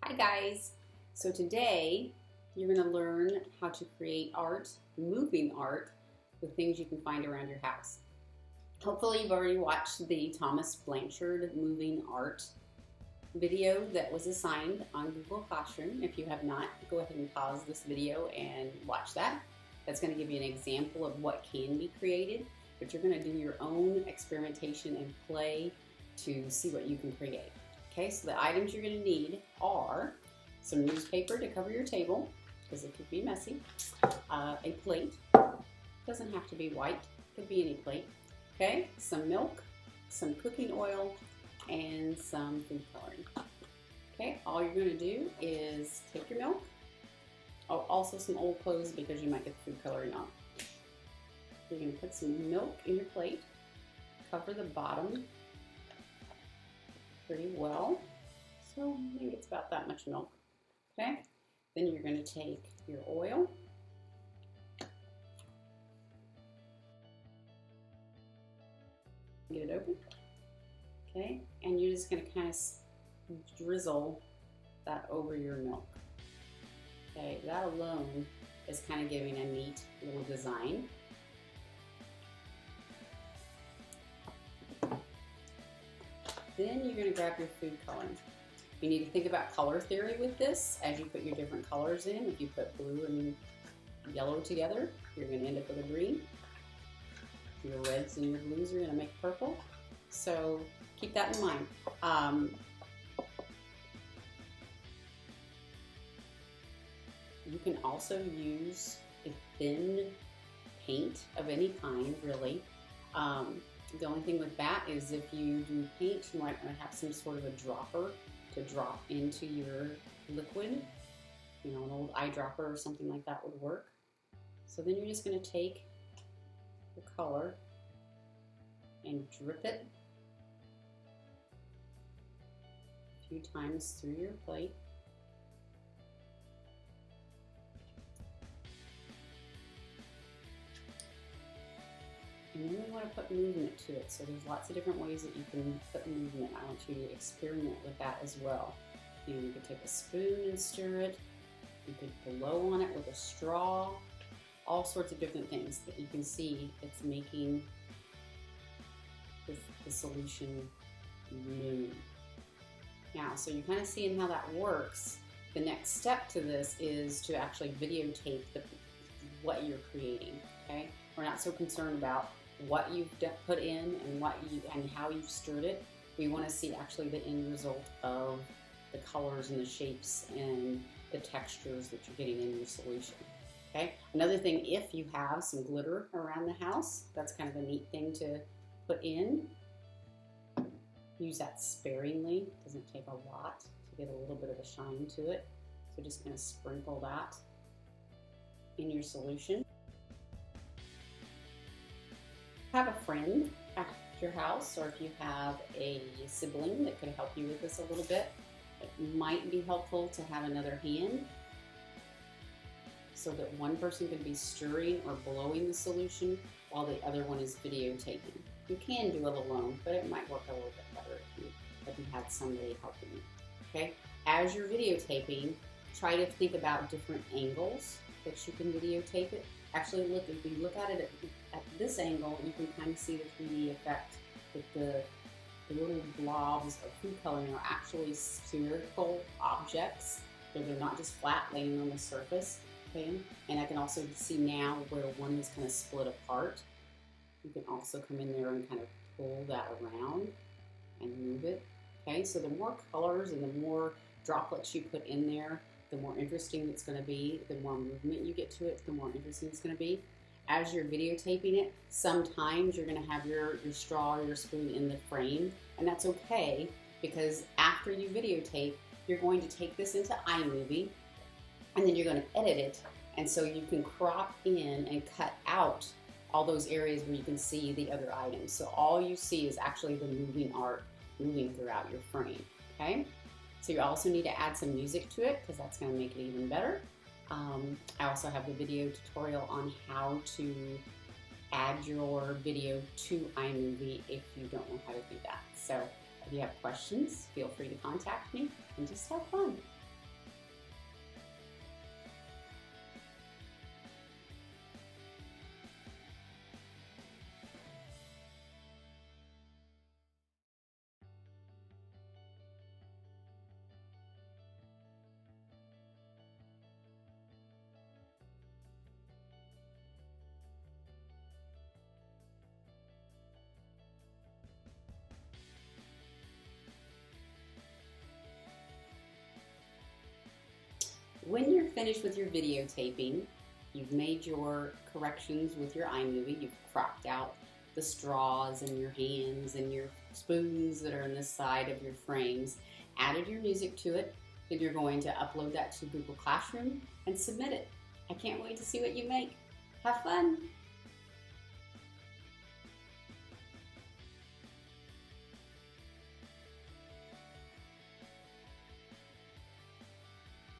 Hi guys! So today you're going to learn how to create art, moving art, with things you can find around your house. Hopefully you've already watched the Thomas Blanchard moving art video that was assigned on Google Classroom. If you have not, go ahead and pause this video and watch that. That's going to give you an example of what can be created, but you're going to do your own experimentation and play to see what you can create. Okay, so the items you're going to need are some newspaper to cover your table, because it could be messy, a plate, doesn't have to be white, could be any plate, okay, some milk, some cooking oil, and some food coloring. Okay, all you're going to do is take your milk, also some old clothes because you might get the food coloring on. You're going to put some milk in your plate, cover the bottom pretty well, so maybe it's about that much milk. Okay, then you're going to take your oil, get it open, okay, and you're just going to kind of drizzle that over your milk. Okay, that alone is kind of giving a neat little design. Then you're going to grab your food coloring. You need to think about color theory with this as you put your different colors in. If you put blue and yellow together, you're going to end up with a green. Your reds and your blues are going to make purple. So keep that in mind. You can also use a thin paint of any kind, really. The only thing with that is if you do paint, you might want to have some sort of a dropper to drop into your liquid. You know, an old eyedropper or something like that would work. So then you're just going to take the color and drip it a few times through your plate. And then we want to put movement to it. So there's lots of different ways that you can put movement. I want you to experiment with that as well. You know, you could take a spoon and stir it. You could blow on it with a straw. All sorts of different things that you can see it's making the solution move. Now, so you're kind of seeing how that works. The next step to this is to actually videotape what you're creating. Okay, we're not so concerned about what you've put in and how you've stirred it. We want to see actually the end result of the colors and the shapes and the textures that you're getting in your solution. Okay. Another thing, if you have some glitter around the house, that's kind of a neat thing to put in. Use that sparingly. It doesn't take a lot to get a little bit of a shine to it. So just kind of sprinkle that in your solution. Have a friend at your house, or if you have a sibling that can help you with this a little bit, it might be helpful to have another hand so that one person can be stirring or blowing the solution while the other one is videotaping. You can do it alone, but it might work a little bit better if you had somebody helping you. Okay? As you're videotaping, try to think about different angles that you can videotape it. Actually, if you look at it at this angle, you can kind of see the 3D effect that the little blobs of food coloring are actually spherical objects. They're not just flat laying on the surface. Okay? And I can also see now where one is kind of split apart. You can also come in there and kind of pull that around and move it. Okay, so the more colors and the more droplets you put in there, the more interesting it's going to be. The more movement you get to it, the more interesting it's going to be. As you're videotaping it, sometimes you're going to have your straw or your spoon in the frame, and that's okay, because after you videotape, you're going to take this into iMovie, and then you're going to edit it, and so you can crop in and cut out all those areas where you can see the other items. So all you see is actually the moving art moving throughout your frame, okay? So you also need to add some music to it, because that's going to make it even better. I also have the video tutorial on how to add your video to iMovie if you don't know how to do that. So if you have questions, feel free to contact me and just have fun. When you're finished with your videotaping, you've made your corrections with your iMovie, you've cropped out the straws and your hands and your spoons that are in the side of your frames, added your music to it, then you're going to upload that to Google Classroom and submit it. I can't wait to see what you make. Have fun!